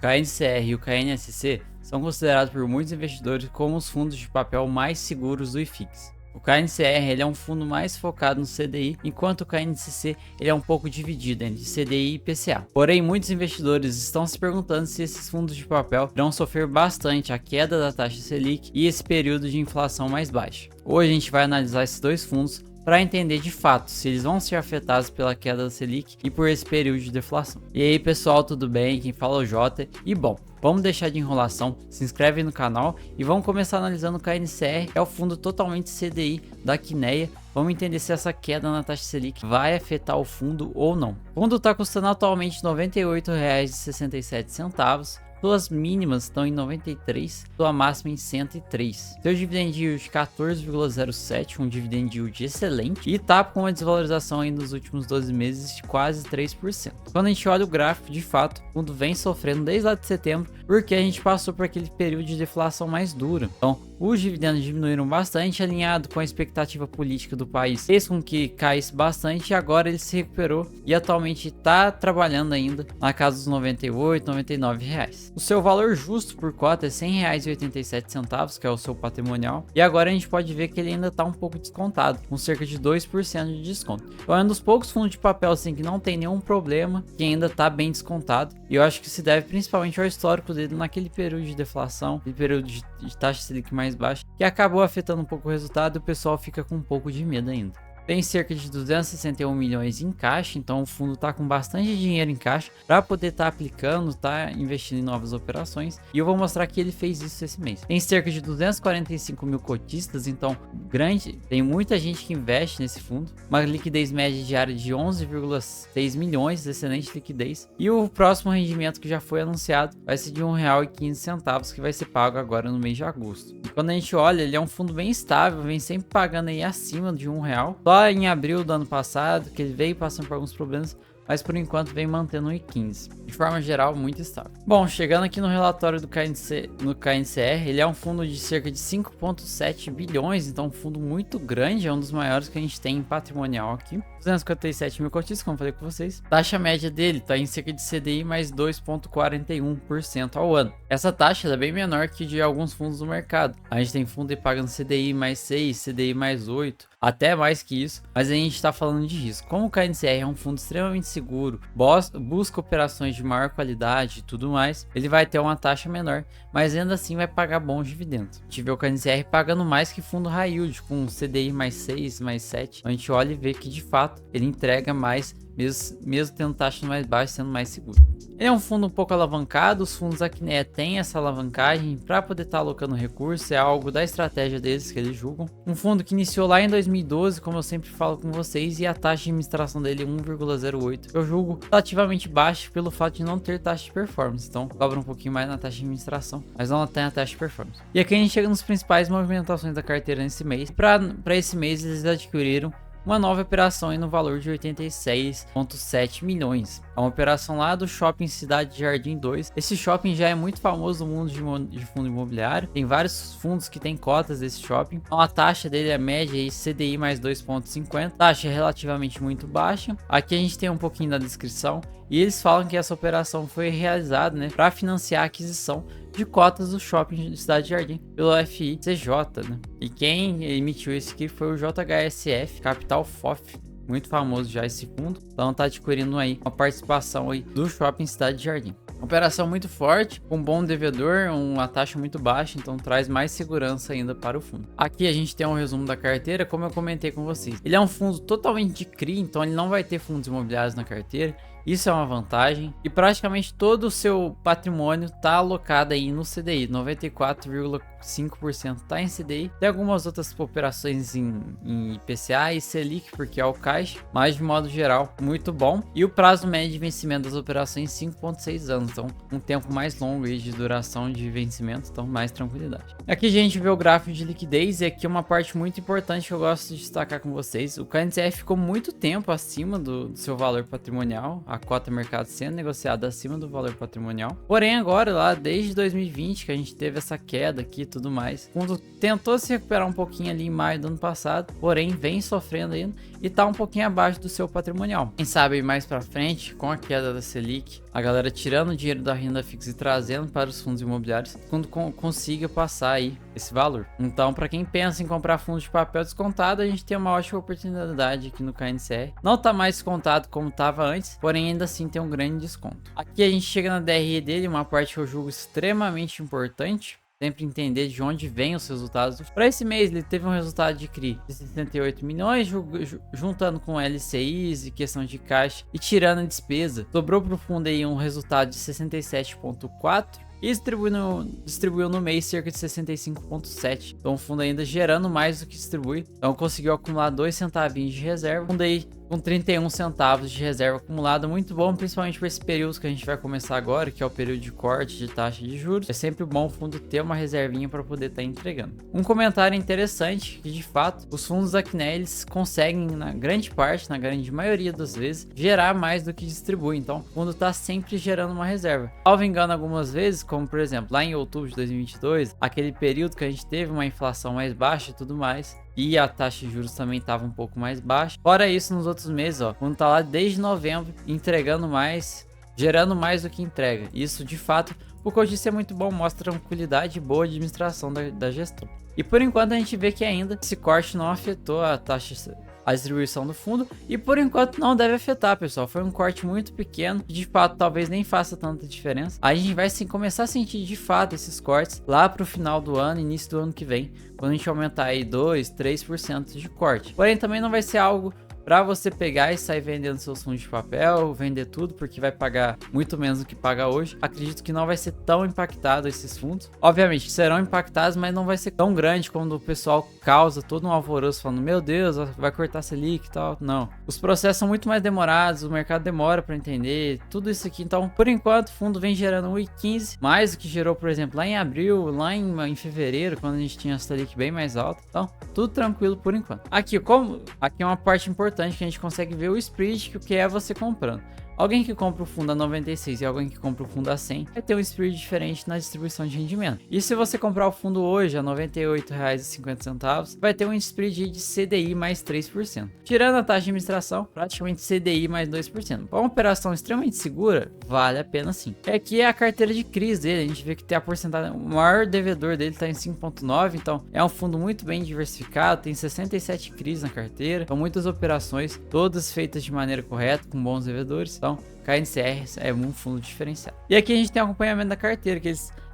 O KNCR e o KNSC são considerados por muitos investidores como os fundos de papel mais seguros do IFIX. O KNCR ele é um fundo mais focado no CDI, enquanto o KNCC ele é um pouco dividido entre CDI e IPCA. Porém, muitos investidores estão se perguntando se esses fundos de papel irão sofrer bastante a queda da taxa Selic e esse período de inflação mais baixa. Hoje a gente vai analisar esses dois fundos para entender de fato se eles vão ser afetados pela queda da Selic e por esse período de deflação. E aí pessoal, tudo bem? Quem fala é o Jota. E bom, vamos deixar de enrolação, se inscreve no canal e vamos começar analisando o KNCR, é o fundo totalmente CDI da Kinea. Vamos entender se essa queda na taxa Selic vai afetar o fundo ou não. O fundo está custando atualmente R$ 98,67. Suas mínimas estão em 93, sua máxima em 103. Seu dividend yield de 14,07, um dividend yield excelente, e tá com uma desvalorização aí nos últimos 12 meses de quase 3%. Quando a gente olha o gráfico, de fato, o fundo vem sofrendo desde lá de setembro, porque a gente passou por aquele período de deflação mais dura. Então, os dividendos diminuíram bastante, alinhado com a expectativa política do país, fez com que caísse bastante e agora ele se recuperou e atualmente está trabalhando ainda na casa dos R$ 98, R$ 99 reais. O seu valor justo por cota é R$ 100,87, que é o seu patrimonial, e agora a gente pode ver que ele ainda está um pouco descontado, com cerca de 2% de desconto. Então é um dos poucos fundos de papel assim que não tem nenhum problema, que ainda está bem descontado, e eu acho que se deve principalmente ao histórico dele naquele período de deflação, aquele período de taxa Selic mais baixa, que acabou afetando um pouco o resultado e o pessoal fica com um pouco de medo ainda. Tem cerca de 261 milhões em caixa, então o fundo está com bastante dinheiro em caixa para poder estar aplicando, investindo em novas operações, e eu vou mostrar que ele fez isso esse mês. Tem cerca de 245 mil cotistas, então grande, tem muita gente que investe nesse fundo, uma liquidez média diária de 11,6 milhões, excelente liquidez, e o próximo rendimento que já foi anunciado vai ser de R$ 1,15, que vai ser pago agora no mês de agosto. E quando a gente olha, ele é um fundo bem estável, vem sempre pagando aí acima de R$ 1. Só em abril do ano passado, que ele veio passando por alguns problemas, mas por enquanto vem mantendo 1,15. De forma geral, muito estável. Bom, chegando aqui no relatório do KNCR, ele é um fundo de cerca de 5,7 bilhões, então um fundo muito grande, é um dos maiores que a gente tem em patrimonial aqui. 257 mil cotistas, como eu falei com vocês. Taxa média dele está em cerca de CDI mais 2,41% ao ano. Essa taxa é bem menor que de alguns fundos do mercado. A gente tem fundo aí pagando CDI mais 6, CDI mais 8, até mais que isso, mas a gente está falando de risco. Como o KNCR é um fundo extremamente seguro, busca operações de maior qualidade e tudo mais, ele vai ter uma taxa menor, mas ainda assim vai pagar bons dividendos. A gente vê o KNCR pagando mais que fundo high yield, com CDI mais 6, mais 7. A gente olha e vê que de fato ele entrega mais, mesmo tendo taxas mais baixas, sendo mais seguro. Ele é um fundo um pouco alavancado, os fundos da Kinea têm essa alavancagem para poder estar alocando recursos, é algo da estratégia deles que eles julgam. Um fundo que iniciou lá em 2012, como eu sempre falo com vocês, e a taxa de administração dele é 1,08. Eu julgo relativamente baixo pelo fato de não ter taxa de performance, então cobra um pouquinho mais na taxa de administração, mas não tem a taxa de performance. E aqui a gente chega nos principais movimentações da carteira nesse mês. Para esse mês eles adquiriram uma nova operação aí no valor de 86,7 milhões. É uma operação lá do Shopping Cidade Jardim 2. Esse shopping já é muito famoso no mundo de fundo imobiliário. Tem vários fundos que têm cotas desse shopping. Então a taxa dele é média aí CDI mais 2,50. Taxa relativamente muito baixa. Aqui a gente tem um pouquinho da descrição. E eles falam que essa operação foi realizada, né, para financiar a aquisição de cotas do shopping de Cidade Jardim pelo FICJ, né? E quem emitiu esse aqui foi o JHSF Capital FOF, muito famoso já esse fundo. Então tá adquirindo aí uma participação aí do shopping Cidade Jardim. Operação muito forte, com um bom devedor, uma taxa muito baixa, então traz mais segurança ainda para o fundo. Aqui a gente tem um resumo da carteira, como eu comentei com vocês. Ele é um fundo totalmente de CRI, então ele não vai ter fundos imobiliários na carteira. Isso é uma vantagem. E praticamente todo o seu patrimônio está alocado aí no CDI. 94,5% está em CDI. Tem algumas outras operações em IPCA e Selic, porque é o caixa. Mas de modo geral, muito bom. E o prazo médio de vencimento das operações 5,6 anos. Então um tempo mais longo aí de duração de vencimento. Então mais tranquilidade. Aqui a gente vê o gráfico de liquidez. E aqui uma parte muito importante que eu gosto de destacar com vocês. O KNCR ficou muito tempo acima do seu valor patrimonial. A cota mercado sendo negociada acima do valor patrimonial. Porém agora lá desde 2020 que a gente teve essa queda aqui e tudo mais, o fundo tentou se recuperar um pouquinho ali em maio do ano passado, porém vem sofrendo ainda e tá um pouquinho abaixo do seu patrimonial. Quem sabe mais para frente, com a queda da Selic, a galera tirando o dinheiro da renda fixa e trazendo para os fundos imobiliários quando consiga passar aí esse valor. Então, para quem pensa em comprar fundos de papel descontado, a gente tem uma ótima oportunidade aqui no KNCR. Não tá mais descontado como estava antes, porém ainda assim tem um grande desconto. Aqui a gente chega na DRE dele, uma parte que eu julgo extremamente importante. Sempre entender de onde vem os resultados. Para esse mês ele teve um resultado de CRI de 68 milhões, juntando com LCIs e questão de caixa e tirando a despesa. Sobrou para o fundo aí um resultado de 67,4 e distribuiu no mês cerca de 65,7. Então o fundo ainda gerando mais do que distribui. Então conseguiu acumular 2 centavinhos de reserva. O fundo aí com 31 centavos de reserva acumulada, muito bom, principalmente para esse período que a gente vai começar agora, que é o período de corte de taxa de juros. É sempre bom o fundo ter uma reservinha para poder estar entregando. Um comentário interessante, que de fato, os fundos da KNE, eles conseguem, na grande parte, na grande maioria das vezes, gerar mais do que distribui. Então, o fundo está sempre gerando uma reserva. Salvo engano, algumas vezes, como por exemplo, lá em outubro de 2022, aquele período que a gente teve uma inflação mais baixa e tudo mais, e a taxa de juros também estava um pouco mais baixa. Fora isso, nos outros meses, ó, quando tá lá desde novembro, entregando mais, gerando mais do que entrega. Isso, de fato, por conta disso é muito bom, mostra tranquilidade e boa administração da gestão. E por enquanto a gente vê que ainda esse corte não afetou a distribuição do fundo, e por enquanto não deve afetar, pessoal. Foi um corte muito pequeno, de fato talvez nem faça tanta diferença. A gente vai sim começar a sentir de fato esses cortes lá pro final do ano, início do ano que vem, quando a gente aumentar aí 2, 3% de corte. Porém também não vai ser algo para você pegar e sair vendendo seus fundos de papel, vender tudo, porque vai pagar muito menos do que paga hoje. Acredito que não vai ser tão impactado esses fundos. Obviamente serão impactados, mas não vai ser tão grande quando o pessoal causa todo um alvoroço falando, meu Deus, vai cortar Selic e tal. Não. Os processos são muito mais demorados, o mercado demora para entender tudo isso aqui. Então, por enquanto, o fundo vem gerando 1,15, mais do que gerou, por exemplo, lá em abril, lá em fevereiro, quando a gente tinha a Selic bem mais alta. Então, tudo tranquilo por enquanto. Aqui é uma parte importante que a gente consegue ver o spread, que é você comprando. Alguém que compra o fundo a 96 e alguém que compra o fundo a 100 vai ter um spread diferente na distribuição de rendimento. E se você comprar o fundo hoje a R$ 98,50, vai ter um spread de CDI mais 3%. Tirando a taxa de administração, praticamente CDI mais 2%. Para uma operação extremamente segura, vale a pena sim. Aqui é a carteira de CRIs dele, a gente vê que tem a porcentagem, o maior devedor dele está em 5,9, então é um fundo muito bem diversificado, tem 67 CRIs na carteira, são muitas operações, todas feitas de maneira correta, com bons devedores. Então, KNCR é um fundo diferenciado. E aqui a gente tem acompanhamento da carteira,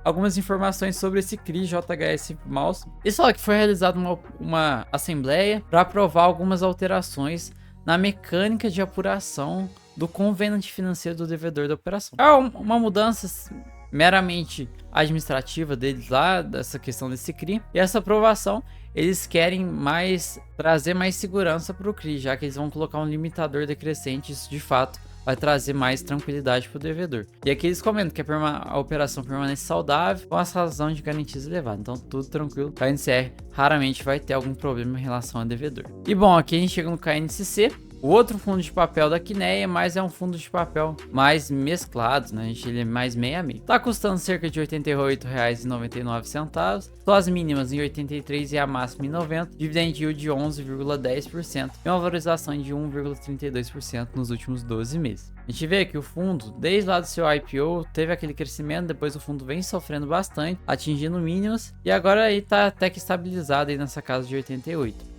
algumas informações sobre esse CRI JHS Mouse. Isso que foi realizada uma assembleia para aprovar algumas alterações na mecânica de apuração do convênio financeiro do devedor da operação. É uma mudança meramente administrativa deles lá, dessa questão desse CRI. E essa aprovação, eles querem trazer mais segurança para o CRI, já que eles vão colocar um limitador decrescente. Isso de fato vai trazer mais tranquilidade para o devedor. E aqui eles comentam que a operação permanece saudável com a razão de garantias elevadas. Então tudo tranquilo. KNCR raramente vai ter algum problema em relação ao devedor. E bom, aqui a gente chega no KNCC. O outro fundo de papel da KNE, mas é um fundo de papel mais mesclado, né? Ele é mais meio a meio. Tá custando cerca de R$ 88,99. Só as mínimas em 83 e a máxima em 90. Dividend yield de 11,10% e uma valorização de 1,32% nos últimos 12 meses. A gente vê que o fundo, desde lá do seu IPO, teve aquele crescimento, depois o fundo vem sofrendo bastante, atingindo mínimas, e agora aí tá até que estabilizado aí nessa casa de 88.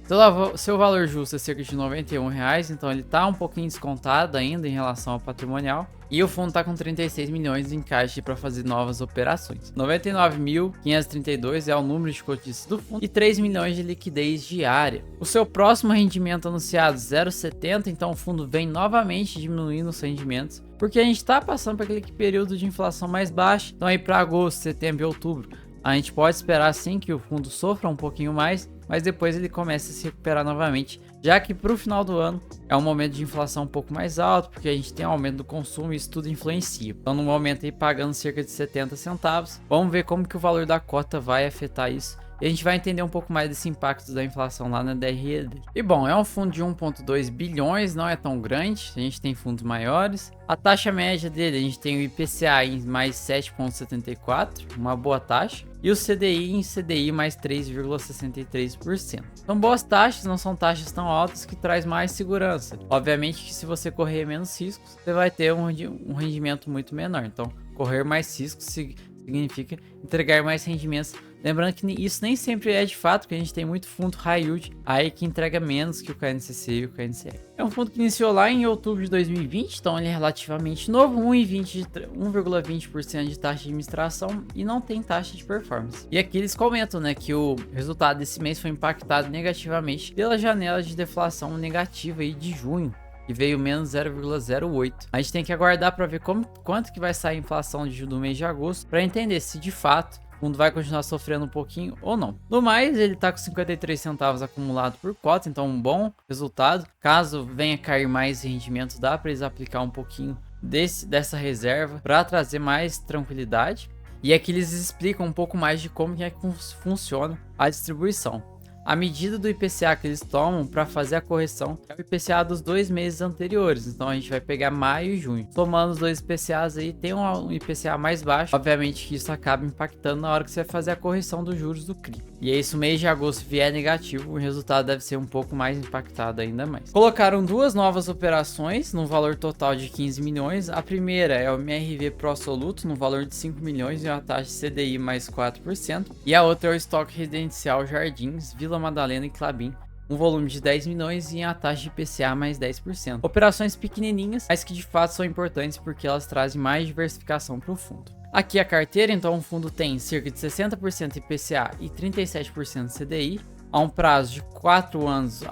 Seu valor justo é cerca de R$ 91, então ele tá um pouquinho descontado ainda em relação ao patrimonial. E o fundo tá com 36 milhões em caixa para fazer novas operações. 99.532 é o número de cotistas do fundo e 3 milhões de liquidez diária. O seu próximo rendimento anunciado 0,70, então o fundo vem novamente diminuindo os rendimentos, porque a gente está passando por aquele período de inflação mais baixa. Então aí para agosto, setembro e outubro, a gente pode esperar sim que o fundo sofra um pouquinho mais, mas depois ele começa a se recuperar novamente, já que para o final do ano é um momento de inflação um pouco mais alto, porque a gente tem um aumento do consumo e isso tudo influencia. Então no momento aí pagando cerca de 70 centavos, vamos ver como que o valor da cota vai afetar isso. E a gente vai entender um pouco mais desse impacto da inflação lá na DRE dele. E bom, é um fundo de 1,2 bilhões, não é tão grande, a gente tem fundos maiores. A taxa média dele, a gente tem o IPCA em mais 7,74, uma boa taxa. E o CDI em CDI mais 3,63%. São boas taxas, não são taxas tão altas, que traz mais segurança. Obviamente que se você correr menos riscos, você vai ter um rendimento muito menor. Então, correr mais riscos significa entregar mais rendimentos. Lembrando que isso nem sempre é de fato, porque a gente tem muito fundo high yield aí que entrega menos que o KNCC e o KNCR. É um fundo que iniciou lá em outubro de 2020, então ele é relativamente novo, 1,20% de taxa de administração e não tem taxa de performance. E aqui eles comentam, né, que o resultado desse mês foi impactado negativamente pela janela de deflação negativa aí de junho, que veio menos 0,08. A gente tem que aguardar para ver quanto que vai sair a inflação do mês de agosto, para entender se de fato o fundo vai continuar sofrendo um pouquinho ou não. No mais, ele está com 53 centavos acumulado por cota, então um bom resultado. Caso venha cair mais rendimentos, dá para eles aplicar um pouquinho dessa reserva para trazer mais tranquilidade. E aqui eles explicam um pouco mais de como é que funciona a distribuição. A medida do IPCA que eles tomam para fazer a correção é o IPCA dos 2 meses anteriores. Então a gente vai pegar maio e junho. Somando os dois IPCAs aí, tem um IPCA mais baixo. Obviamente que isso acaba impactando na hora que você vai fazer a correção dos juros do CRI. E aí, se o mês de agosto vier negativo, o resultado deve ser um pouco mais impactado ainda mais. Colocaram duas novas operações no valor total de 15 milhões. A primeira é o MRV Pro Absoluto no valor de 5 milhões e uma taxa de CDI mais 4%. E a outra é o Estoque Residencial Jardins, Vila Madalena e Klabin, um volume de 10 milhões e a taxa de IPCA mais 10%. Operações pequenininhas, mas que de fato são importantes porque elas trazem mais diversificação para o fundo. Aqui a carteira, então o fundo tem cerca de 60% IPCA e 37% CDI, a um prazo de 4 anos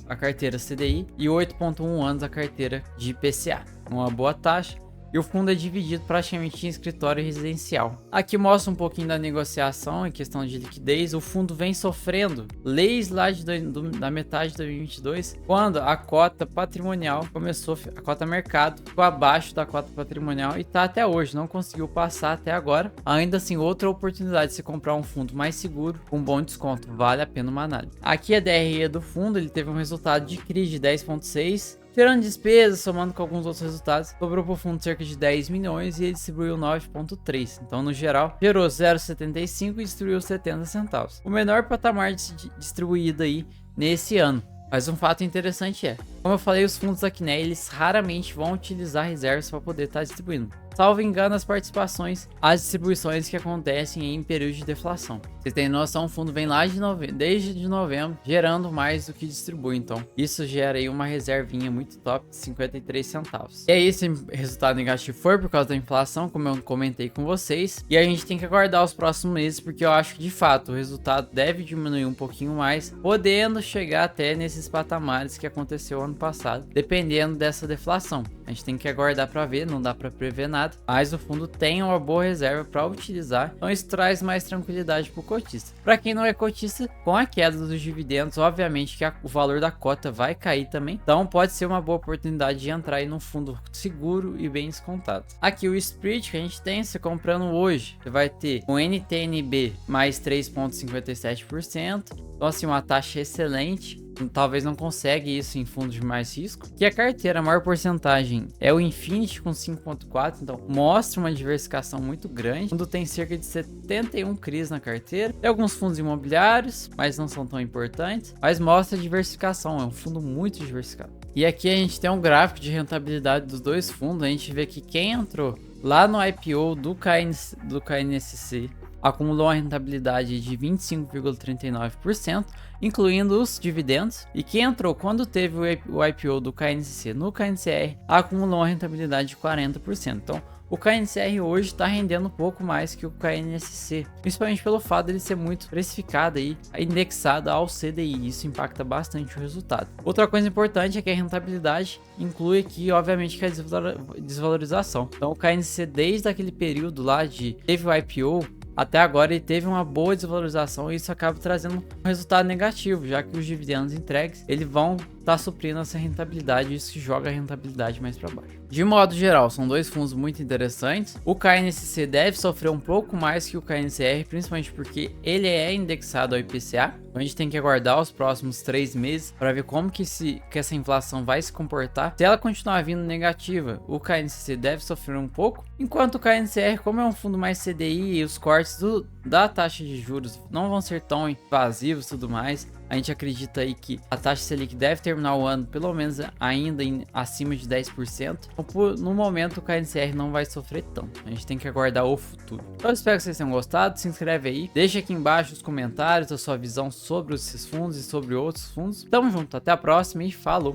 a carteira CDI e 8,1 anos a carteira de IPCA. Uma boa taxa. E o fundo é dividido praticamente em escritório residencial. Aqui mostra um pouquinho da negociação em questão de liquidez. O fundo vem sofrendo leis lá da metade de 2022, quando a cota patrimonial começou, a cota mercado ficou abaixo da cota patrimonial e está até hoje, não conseguiu passar até agora. Ainda assim, outra oportunidade de se comprar um fundo mais seguro, com bom desconto, vale a pena uma análise. Aqui a DRE do fundo, ele teve um resultado de CRI de 10,6%. Tirando despesas, somando com alguns outros resultados, sobrou para o fundo cerca de 10 milhões e ele distribuiu 9,3. Então, no geral, gerou 0,75 e distribuiu 70 centavos. O menor patamar distribuído aí nesse ano. Mas um fato interessante é, como eu falei, os fundos aqui, né, eles raramente vão utilizar reservas para poder estar distribuindo. Salvo engano, as participações, as distribuições que acontecem em período de deflação. Vocês têm noção, o fundo vem lá desde novembro, gerando mais do que distribui. Então, isso gera aí uma reservinha muito top de 53 centavos. E aí, esse resultado negativo foi por causa da inflação, como eu comentei com vocês. E a gente tem que aguardar os próximos meses, porque eu acho que, de fato, o resultado deve diminuir um pouquinho mais, podendo chegar até nesses patamares que aconteceu ano passado, dependendo dessa deflação. A gente tem que aguardar para ver, não dá para prever nada. Mas o fundo tem uma boa reserva para utilizar, então isso traz mais tranquilidade para o cotista. Para quem não é cotista, com a queda dos dividendos, obviamente que o valor da cota vai cair também, então pode ser uma boa oportunidade de entrar aí num fundo seguro e bem descontado. Aqui o split que a gente tem, você comprando hoje, você vai ter um NTNB mais 3,57%, então assim, uma taxa excelente. Talvez não consegue isso em fundos de mais risco. Que a carteira, a maior porcentagem é o Infinity com 5,4, então mostra uma diversificação muito grande. O fundo tem cerca de 71 CRIs na carteira. Tem alguns fundos imobiliários, mas não são tão importantes. Mas mostra a diversificação, é um fundo muito diversificado. E aqui a gente tem um gráfico de rentabilidade dos dois fundos. A gente vê que quem entrou lá no IPO do KNSC acumulou uma rentabilidade de 25,39%, incluindo os dividendos. E quem entrou quando teve o IPO do KNCC no KNCR acumulou uma rentabilidade de 40%. Então, o KNCR hoje está rendendo um pouco mais que o KNSC, principalmente pelo fato dele ser muito precificado e indexado ao CDI. Isso impacta bastante o resultado. Outra coisa importante é que a rentabilidade inclui aqui, obviamente, que a desvalorização. Então, o KNCC, desde aquele período lá teve o IPO, até agora ele teve uma boa desvalorização e isso acaba trazendo um resultado negativo, já que os dividendos entregues eles vão tá suprindo essa rentabilidade, isso que joga a rentabilidade mais para baixo. De modo geral, são dois fundos muito interessantes. O KNCC deve sofrer um pouco mais que o KNCR, principalmente porque ele é indexado ao IPCA. Então a gente tem que aguardar os próximos 3 meses para ver como que essa inflação vai se comportar. Se ela continuar vindo negativa, o KNCC deve sofrer um pouco, enquanto o KNCR, como é um fundo mais CDI e os cortes da taxa de juros não vão ser tão invasivos e tudo mais, a gente acredita aí que a taxa Selic deve terminar o ano pelo menos ainda acima de 10%. Então, no momento o KNCR não vai sofrer tanto. A gente tem que aguardar o futuro. Então eu espero que vocês tenham gostado. Se inscreve aí. Deixa aqui embaixo os comentários a sua visão sobre esses fundos e sobre outros fundos. Tamo junto. Até a próxima e falou!